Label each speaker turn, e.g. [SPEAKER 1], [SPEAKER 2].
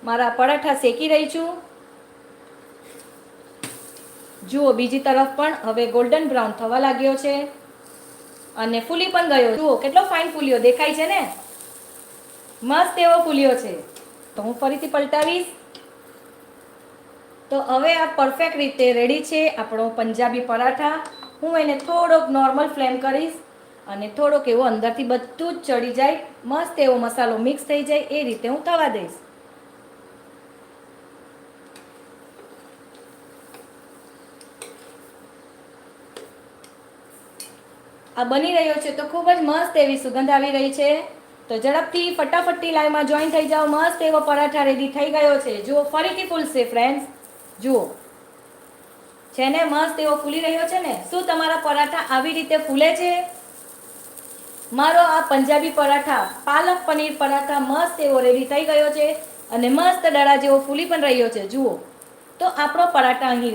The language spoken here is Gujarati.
[SPEAKER 1] મારા પરાઠા શેકી રહી છું. જુઓ બીજી તરફ પણ હવે ગોલ્ડન બ્રાઉન થવા લાગ્યો છે અને ફૂલી પણ ગયો. જુઓ કેટલો ફાઇન ફૂલ્યો દેખાય છે ને, મસ્ત એવો ફૂલ્યો છે. તો હું ફરીથી પલટાવીશ. તો હવે આ પરફેક્ટ રીતે રેડી છે આપણો પંજાબી પરાઠા. હું એને થોડોક નોર્મલ ફ્લેમ કરીશ અને થોડોક એવો અંદરથી બધું જ ચડી જાય, મસ્ત એવો મસાલો મિક્સ થઈ જાય એ રીતે હું થવા દઈશ. આ બની રહ્યો છે તો ખૂબ જ મસ્ત એવી સુગંધ આવી રહી છે. તો ઝડપથી ફટાફટથી લાઈવમાં જોઈન થઈ જાઓ. મસ્ત એવો પરાઠા રેડી થઈ ગયો છે. જુઓ ફરીથી ફૂલશે ફ્રેન્ડ્સ. જુઓ છે ને મસ્ત એવો ફૂલી રહ્યો છે ને. શું તમારા પરાઠા આવી રીતે ફૂલે છે? મારો આ પંજાબી પરાઠા પાલક પનીર પરાઠા મસ્ત એવો રેડી થઈ ગયો છે અને મસ્ત દડા જેવો ફૂલી પણ રહ્યો છે. જુઓ તો આપણો પરાઠા અહીં